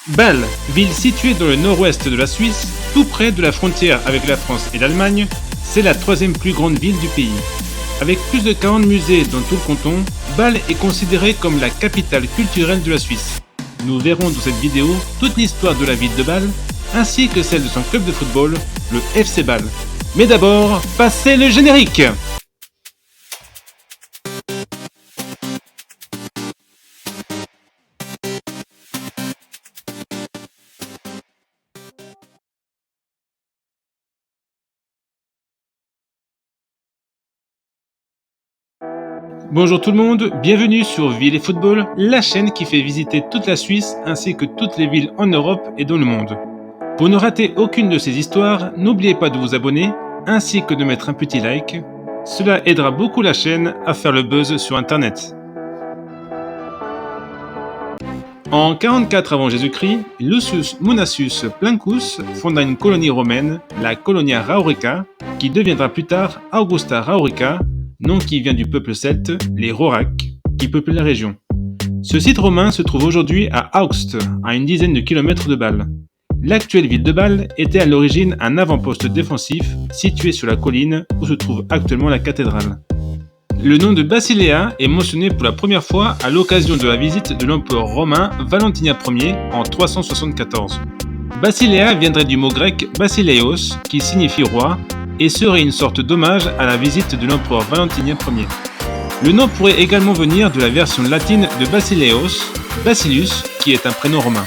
Bâle, ville située dans le nord-ouest de la Suisse, tout près de la frontière avec la France et l'Allemagne, c'est la troisième plus grande ville du pays. Avec plus de 40 musées dans tout le canton, Bâle est considérée comme la capitale culturelle de la Suisse. Nous verrons dans cette vidéo toute l'histoire de la ville de Bâle, ainsi que celle de son club de football, le FC Bâle. Mais d'abord, passez le générique! Bonjour tout le monde, bienvenue sur Ville et Football, la chaîne qui fait visiter toute la Suisse ainsi que toutes les villes en Europe et dans le monde. Pour ne rater aucune de ces histoires, n'oubliez pas de vous abonner ainsi que de mettre un petit like. Cela aidera beaucoup la chaîne à faire le buzz sur internet. En 44 avant Jésus-Christ, Lucius Munacius Plancus fonda une colonie romaine, la Colonia Raurica, qui deviendra plus tard Augusta Raurica, nom qui vient du peuple celte, les Rauracs, qui peuplent la région. Ce site romain se trouve aujourd'hui à Augst, à une dizaine de kilomètres de Bâle. L'actuelle ville de Bâle était à l'origine un avant-poste défensif situé sur la colline où se trouve actuellement la cathédrale. Le nom de Basilea est mentionné pour la première fois à l'occasion de la visite de l'empereur romain Valentinien Ier en 374. Basilea viendrait du mot grec basileios qui signifie roi et serait une sorte d'hommage à la visite de l'empereur Valentinien Ier. Le nom pourrait également venir de la version latine de Basileos, Basilius, qui est un prénom romain.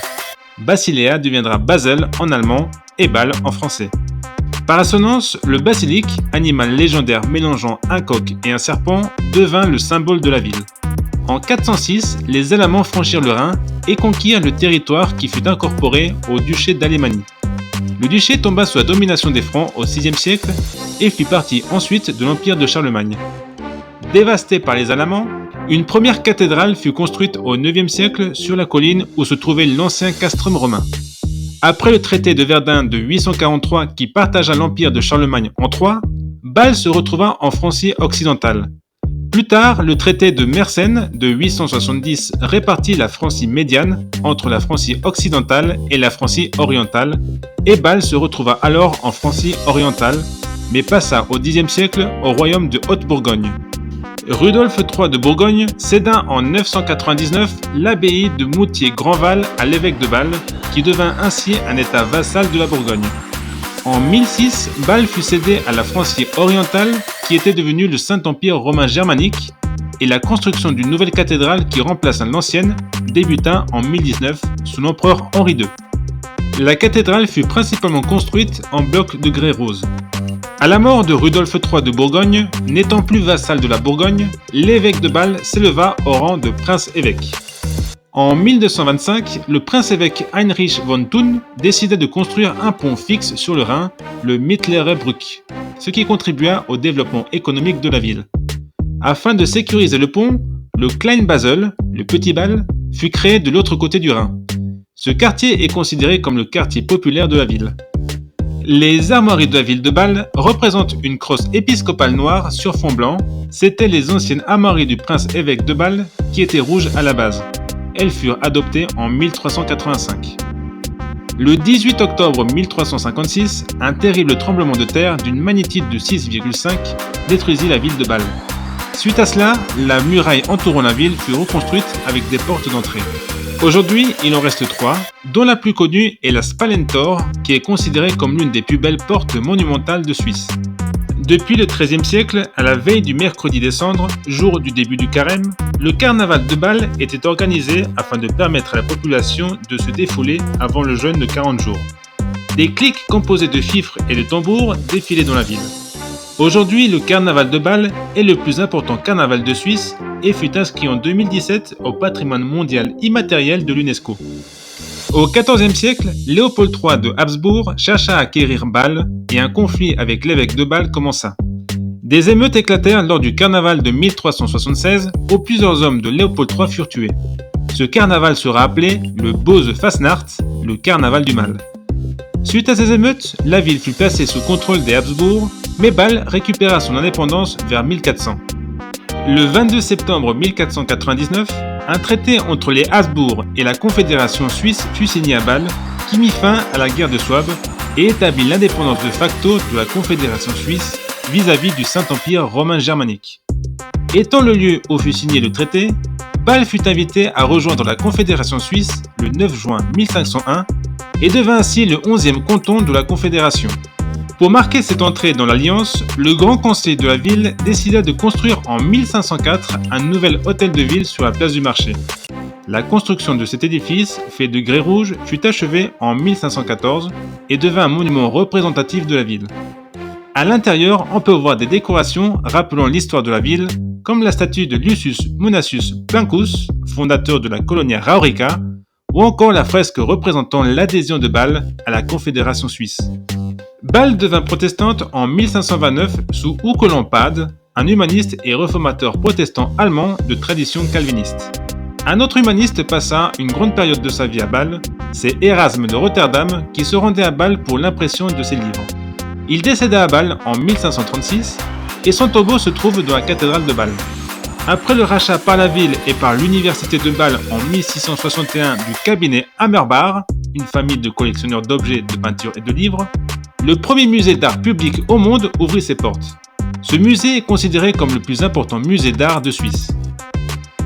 Basilea deviendra Basel en allemand et Bâle en français. Par assonance, le basilic, animal légendaire mélangeant un coq et un serpent, devint le symbole de la ville. En 406, les Alamans franchirent le Rhin et conquirent le territoire qui fut incorporé au duché d'Alémanie. Le duché tomba sous la domination des Francs au VIe siècle et fit partie ensuite de l'empire de Charlemagne. Dévasté par les Alamans, une première cathédrale fut construite au IXe siècle sur la colline où se trouvait l'ancien castrum romain. Après le traité de Verdun de 843 qui partagea l'empire de Charlemagne en trois, Bâle se retrouva en Francie occidentale. Plus tard, le traité de Mersenne de 870 répartit la Francie médiane entre la Francie occidentale et la Francie orientale, et Bâle se retrouva alors en Francie orientale, mais passa au Xe siècle au royaume de Haute-Bourgogne. Rudolf III de Bourgogne céda en 999 l'abbaye de Moutier-Grandval à l'évêque de Bâle, qui devint ainsi un état vassal de la Bourgogne. En 1006, Bâle fut cédé à la Francie orientale, qui était devenue le Saint-Empire romain germanique, et la construction d'une nouvelle cathédrale qui remplace l'ancienne débuta en 1019 sous l'empereur Henri II. La cathédrale fut principalement construite en blocs de grès rose. À la mort de Rudolf III de Bourgogne, n'étant plus vassal de la Bourgogne, l'évêque de Bâle s'éleva au rang de prince-évêque. En 1225, le prince-évêque Heinrich von Thun décida de construire un pont fixe sur le Rhin, le Mittlerer Brück, ce qui contribua au développement économique de la ville. Afin de sécuriser le pont, le Klein Basel, le Petit Bâle, fut créé de l'autre côté du Rhin. Ce quartier est considéré comme le quartier populaire de la ville. Les armoiries de la ville de Bâle représentent une crosse épiscopale noire sur fond blanc. C'étaient les anciennes armoiries du prince-évêque de Bâle qui étaient rouges à la base. Elles furent adoptées en 1385. Le 18 octobre 1356, un terrible tremblement de terre d'une magnitude de 6,5 détruisit la ville de Bâle. Suite à cela, la muraille entourant la ville fut reconstruite avec des portes d'entrée. Aujourd'hui, il en reste 3, dont la plus connue est la Spalentor, qui est considérée comme l'une des plus belles portes monumentales de Suisse. Depuis le XIIIe siècle, à la veille du mercredi des cendres, jour du début du carême, le carnaval de Bâle était organisé afin de permettre à la population de se défouler avant le jeûne de 40 jours. Des cliques composées de fifres et de tambours défilaient dans la ville. Aujourd'hui, le carnaval de Bâle est le plus important carnaval de Suisse et fut inscrit en 2017 au patrimoine mondial immatériel de l'UNESCO. Au XIVe siècle, Léopold III de Habsbourg chercha à acquérir Bâle et un conflit avec l'évêque de Bâle commença. Des émeutes éclatèrent lors du carnaval de 1376 où plusieurs hommes de Léopold III furent tués. Ce carnaval sera appelé le Böse Fastnacht, le carnaval du mal. Suite à ces émeutes, la ville fut placée sous contrôle des Habsbourg, mais Bâle récupéra son indépendance vers 1400. Le 22 septembre 1499, Un traité entre les Habsbourg et la Confédération suisse fut signé à Bâle, qui mit fin à la guerre de Souabe et établit l'indépendance de facto de la Confédération suisse vis-à-vis du Saint-Empire romain germanique. Étant le lieu où fut signé le traité, Bâle fut invité à rejoindre la Confédération suisse le 9 juin 1501 et devint ainsi le 11e canton de la Confédération. Pour marquer cette entrée dans l'Alliance, le Grand Conseil de la ville décida de construire en 1504 un nouvel hôtel de ville sur la place du marché. La construction de cet édifice, fait de grès rouge, fut achevée en 1514 et devint un monument représentatif de la ville. À l'intérieur, on peut voir des décorations rappelant l'histoire de la ville, comme la statue de Lucius Munacius Plancus, fondateur de la Colonia Raurica, ou encore la fresque représentant l'adhésion de Bâle à la Confédération suisse. Bâle devint protestante en 1529 sous Ugo Lampade, un humaniste et réformateur protestant allemand de tradition calviniste. Un autre humaniste passa une grande période de sa vie à Bâle, c'est Erasme de Rotterdam qui se rendait à Bâle pour l'impression de ses livres. Il décéda à Bâle en 1536 et son tombeau se trouve dans la cathédrale de Bâle. Après le rachat par la ville et par l'université de Bâle en 1661 du cabinet Hammerbach, une famille de collectionneurs d'objets, de peintures et de livres, le premier musée d'art public au monde ouvrit ses portes. Ce musée est considéré comme le plus important musée d'art de Suisse.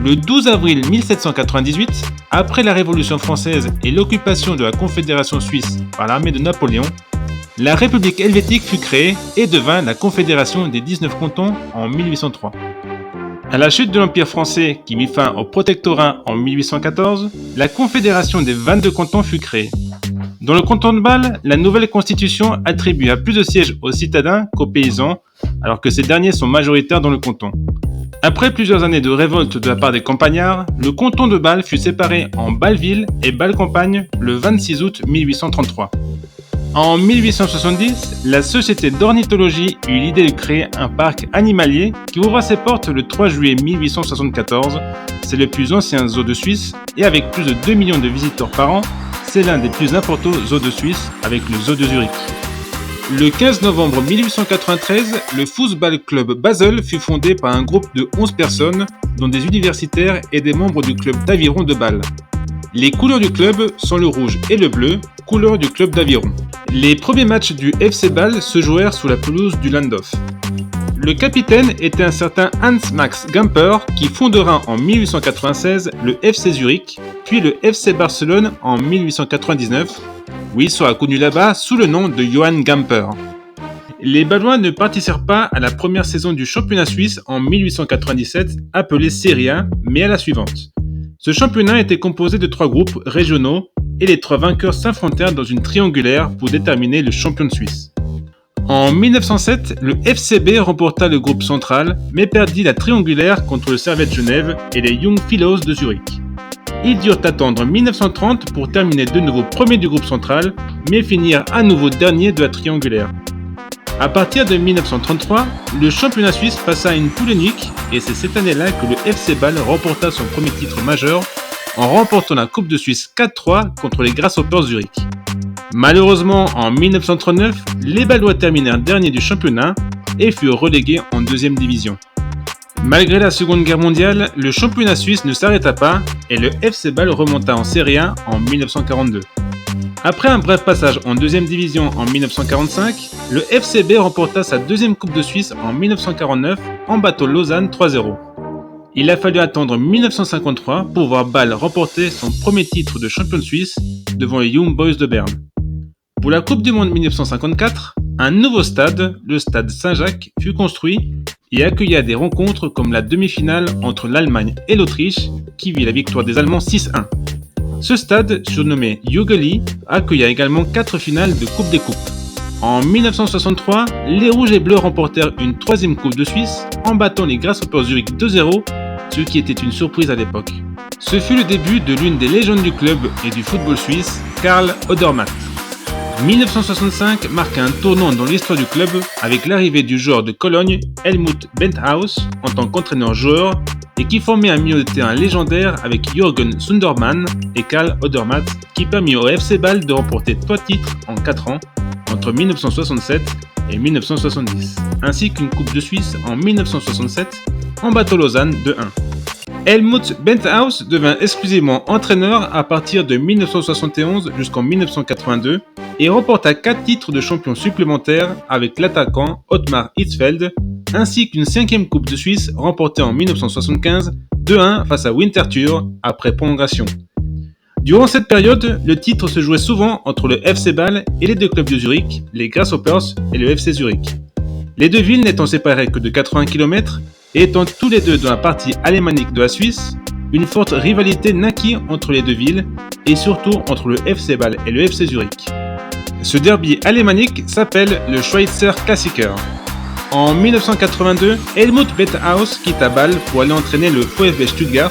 Le 12 avril 1798, après la Révolution française et l'occupation de la Confédération suisse par l'armée de Napoléon, la République helvétique fut créée et devint la Confédération des 19 cantons en 1803. À la chute de l'Empire français qui mit fin au protectorat en 1814, la Confédération des 22 cantons fut créée. Dans le canton de Bâle, la nouvelle constitution attribua plus de sièges aux citadins qu'aux paysans, alors que ces derniers sont majoritaires dans le canton. Après plusieurs années de révolte de la part des campagnards, le canton de Bâle fut séparé en Bâle-Ville et Bâle-Campagne le 26 août 1833. En 1870, la Société d'ornithologie eut l'idée de créer un parc animalier qui ouvra ses portes le 3 juillet 1874. C'est le plus ancien zoo de Suisse et avec plus de 2 millions de visiteurs par an, c'est l'un des plus importants zoos de Suisse avec le zoo de Zurich. Le 15 novembre 1893, le Fußball Club Basel fut fondé par un groupe de 11 personnes, dont des universitaires et des membres du club d'aviron de Bâle. Les couleurs du club sont le rouge et le bleu, couleurs du club d'aviron. Les premiers matchs du FC Bâle se jouèrent sous la pelouse du Landhof. Le capitaine était un certain Hans-Max Gamper qui fondera en 1896 le FC Zurich, puis le FC Barcelone en 1899, où il sera connu là-bas sous le nom de Johann Gamper. Les Bâlois ne participèrent pas à la première saison du championnat suisse en 1897, appelé Serie A, mais à la suivante. Ce championnat était composé de 3 groupes régionaux et les 3 vainqueurs s'affrontèrent dans une triangulaire pour déterminer le champion de Suisse. En 1907, le FCB remporta le groupe central, mais perdit la triangulaire contre le Servette Genève et les Young Fellows de Zurich. Ils durent attendre 1930 pour terminer de nouveau premier du groupe central, mais finir à nouveau dernier de la triangulaire. À partir de 1933, le championnat suisse passa à une poule unique et c'est cette année-là que le FC Bâle remporta son premier titre majeur en remportant la Coupe de Suisse 4-3 contre les Grasshoppers Zurich. Malheureusement, en 1939, les Bâlois terminèrent derniers du championnat et furent relégués en 2e division. Malgré la Seconde Guerre mondiale, le championnat suisse ne s'arrêta pas et le FC Bâle remonta en Serie A en 1942. Après un bref passage en 2e division en 1945, le FCB remporta sa 2e Coupe de Suisse en 1949 en battant Lausanne 3-0. Il a fallu attendre 1953 pour voir Bâle remporter son premier titre de champion de Suisse devant les Young Boys de Berne. Pour la Coupe du Monde 1954, un nouveau stade, le stade Saint-Jacques, fut construit et accueillia des rencontres comme la demi-finale entre l'Allemagne et l'Autriche qui vit la victoire des Allemands 6-1. Ce stade, surnommé Jügeli, accueilla également 4 finales de Coupe des Coupes. En 1963, les Rouges et Bleus remportèrent une 3e Coupe de Suisse en battant les Grasshoppers Zurich 2-0, ce qui était une surprise à l'époque. Ce fut le début de l'une des légendes du club et du football suisse, Karl Odermatt. 1965 marque un tournant dans l'histoire du club avec l'arrivée du joueur de Cologne, Helmut Benthaus, en tant qu'entraîneur-joueur et qui formait un milieu de terrain légendaire avec Jürgen Sundermann et Karl Odermatt qui permit au FC Bâle de remporter 3 titres en 4 ans entre 1967 et 1970, ainsi qu'une Coupe de Suisse en 1967 en battant Lausanne 2-1. Helmut Benthaus devint exclusivement entraîneur à partir de 1971 jusqu'en 1982 et remporta 4 titres de champion supplémentaires avec l'attaquant Ottmar Hitzfeld, ainsi qu'une 5e Coupe de Suisse remportée en 1975 2-1 face à Winterthur après prolongation. Durant cette période, le titre se jouait souvent entre le FC Bâle et les deux clubs de Zurich, les Grasshoppers et le FC Zurich. Les deux villes n'étant séparées que de 80 km et étant tous les deux dans la partie alémanique de la Suisse, une forte rivalité naquit entre les deux villes et surtout entre le FC Bâle et le FC Zurich. Ce derby alémanique s'appelle le Schweizer Klassiker. En 1982, Helmut Benthaus quitta Bâle pour aller entraîner le VfB Stuttgart.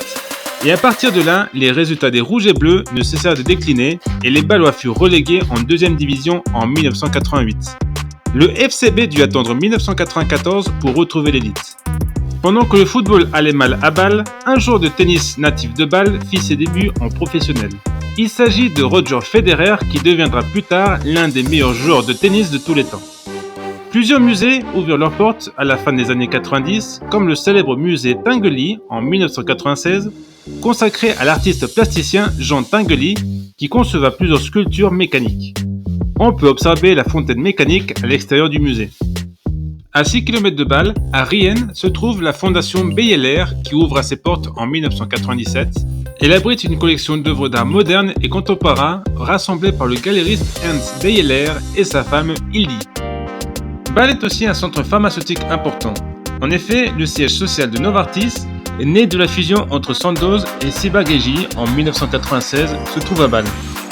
Et à partir de là, les résultats des Rouges et Bleus ne cessèrent de décliner et les Bâlois furent relégués en 2e division en 1988. Le FCB dut attendre 1994 pour retrouver l'élite. Pendant que le football allait mal à Bâle, un joueur de tennis natif de Bâle fit ses débuts en professionnel. Il s'agit de Roger Federer qui deviendra plus tard l'un des meilleurs joueurs de tennis de tous les temps. Plusieurs musées ouvrirent leurs portes à la fin des années 90, comme le célèbre musée Tinguely en 1996, consacré à l'artiste plasticien Jean Tinguely, qui conceva plusieurs sculptures mécaniques. On peut observer la fontaine mécanique à l'extérieur du musée. À 6 km de Bâle, à Riehen, se trouve la fondation Beyeler qui ouvre ses portes en 1997. Elle abrite une collection d'œuvres d'art modernes et contemporains rassemblées par le galériste Ernst Beyeler et sa femme Hildi. Bâle est aussi un centre pharmaceutique important. En effet, le siège social de Novartis, né de la fusion entre Sandoz et Ciba-Geigy en 1996, se trouve à Bâle,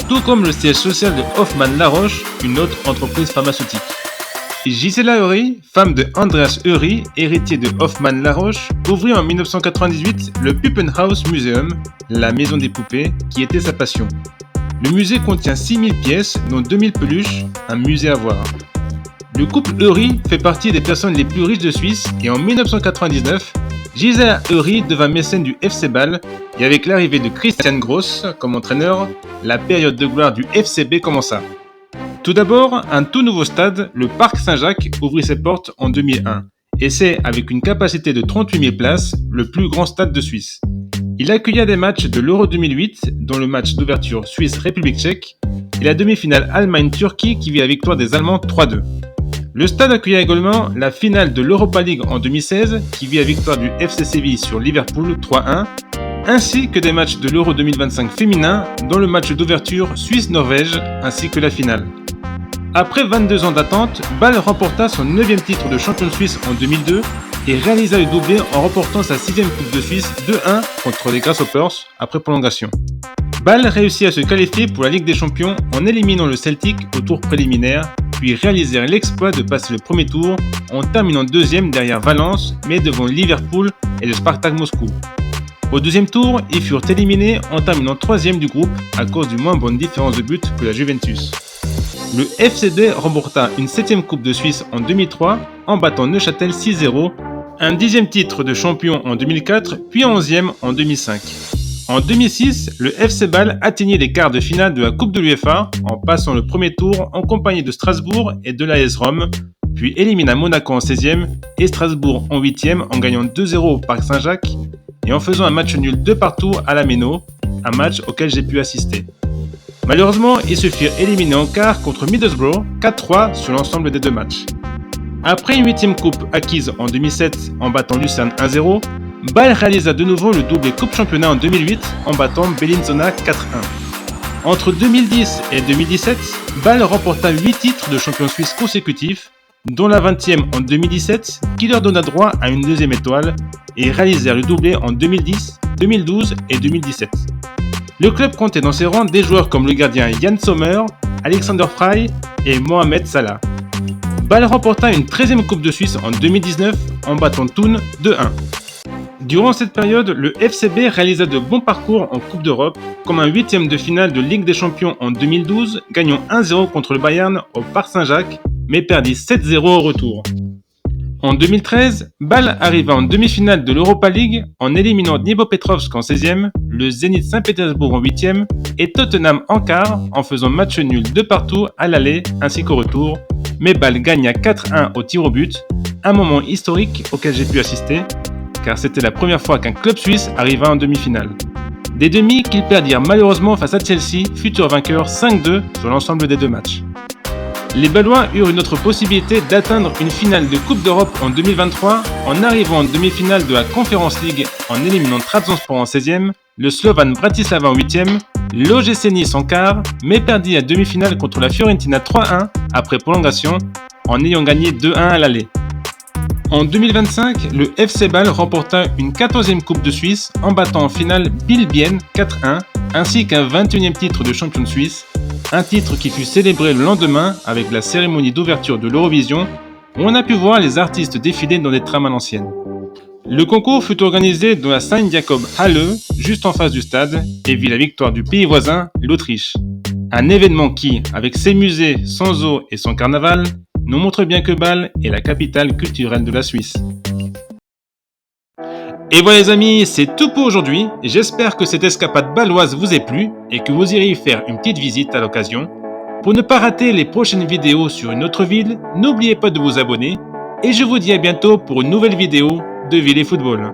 tout comme le siège social de Hoffmann-La Roche, une autre entreprise pharmaceutique. Gisela Eury, femme de Andreas Eury, héritier de Hoffmann-La Roche, ouvrit en 1998 le Puppenhaus Museum, la maison des poupées, qui était sa passion. Le musée contient 6000 pièces, dont 2000 peluches, un musée à voir. Le couple Eury fait partie des personnes les plus riches de Suisse et en 1999, Gisela Eury devint mécène du FC Bâle et avec l'arrivée de Christian Gross comme entraîneur, la période de gloire du FCB commença. Tout d'abord, un tout nouveau stade, le Parc Saint-Jacques, ouvrit ses portes en 2001 et c'est, avec une capacité de 38 000 places, le plus grand stade de Suisse. Il accueilla des matchs de l'Euro 2008, dont le match d'ouverture Suisse-République tchèque et la demi-finale Allemagne-Turquie qui vit la victoire des Allemands 3-2. Le stade accueilla également la finale de l'Europa League en 2016, qui vit la victoire du FC Séville sur Liverpool 3-1, ainsi que des matchs de l'Euro 2025 féminin, dont le match d'ouverture Suisse-Norvège, ainsi que la finale. Après 22 ans d'attente, Bâle remporta son 9e titre de champion de Suisse en 2002 et réalisa le doublé en remportant sa 6e Coupe de Suisse 2-1 contre les Grasshoppers après prolongation. Bâle réussit à se qualifier pour la Ligue des Champions en éliminant le Celtic au tour préliminaire, puis réalisèrent l'exploit de passer le premier tour en terminant 2e derrière Valence, mais devant Liverpool et le Spartak Moscou. Au 2e tour, ils furent éliminés en terminant 3e du groupe à cause d'une moins bonne différence de but que la Juventus. Le FCD remporta une 7e Coupe de Suisse en 2003 en battant Neuchâtel 6-0, un 10e titre de champion en 2004 puis 11e en 2005. En 2006, le FC Bâle atteignit les quarts de finale de la Coupe de l'UEFA en passant le premier tour en compagnie de Strasbourg et de l'AS Rome, puis élimina Monaco en 16e et Strasbourg en 8e en gagnant 2-0 au Parc Saint-Jacques et en faisant un match nul 2-2 à la Méno, un match auquel j'ai pu assister. Malheureusement, ils se firent éliminer en quart contre Middlesbrough 4-3 sur l'ensemble des deux matchs. Après une 8e coupe acquise en 2007 en battant Lucerne 1-0, Bâle réalisa de nouveau le doublé Coupe Championnat en 2008 en battant Bellinzona 4-1. Entre 2010 et 2017, Bâle remporta 8 titres de champion suisse consécutifs, dont la 20e en 2017 qui leur donna droit à une 2e étoile et réalisèrent le doublé en 2010, 2012 et 2017. Le club comptait dans ses rangs des joueurs comme le gardien Jan Sommer, Alexander Frey et Mohamed Salah. Bâle remporta une 13e Coupe de Suisse en 2019 en battant Thun 2-1. Durant cette période, le FCB réalisa de bons parcours en Coupe d'Europe, comme un 8e de finale de Ligue des Champions en 2012, gagnant 1-0 contre le Bayern au Parc Saint-Jacques, mais perdit 7-0 au retour. En 2013, Bâle arriva en demi-finale de l'Europa League en éliminant Dnipropetrovsk en 16e, le Zénith Saint-Pétersbourg en 8e et Tottenham en quart en faisant match nul 2-2 à l'aller ainsi qu'au retour, mais Bâle gagna 4-1 au tir au but, un moment historique auquel j'ai pu assister, car c'était la première fois qu'un club suisse arriva en demi-finale. Des demi qu'ils perdirent malheureusement face à Chelsea, futur vainqueur 5-2 sur l'ensemble des deux matchs. Les Balois eurent une autre possibilité d'atteindre une finale de Coupe d'Europe en 2023 en arrivant en demi-finale de la Conference League en éliminant Trabzonspor en 16e, le Slovan Bratislava en 8e, l'OGC Nice en quart, mais perdit à demi-finale contre la Fiorentina 3-1 après prolongation en ayant gagné 2-1 à l'aller. En 2025, le FC Bâle remporta une 14e Coupe de Suisse en battant en finale Bilbien 4-1, ainsi qu'un 21e titre de champion de Suisse, un titre qui fut célébré le lendemain avec la cérémonie d'ouverture de l'Eurovision, où on a pu voir les artistes défiler dans des trams à l'ancienne. Le concours fut organisé dans la Saint-Jacob-Halle, juste en face du stade, et vit la victoire du pays voisin, l'Autriche. Un événement qui, avec ses musées, son zoo et son carnaval, nous montre bien que Bâle est la capitale culturelle de la Suisse. Et voilà les amis, c'est tout pour aujourd'hui. J'espère que cette escapade bâloise vous a plu et que vous irez y faire une petite visite à l'occasion. Pour ne pas rater les prochaines vidéos sur une autre ville, n'oubliez pas de vous abonner et je vous dis à bientôt pour une nouvelle vidéo de Ville et Football.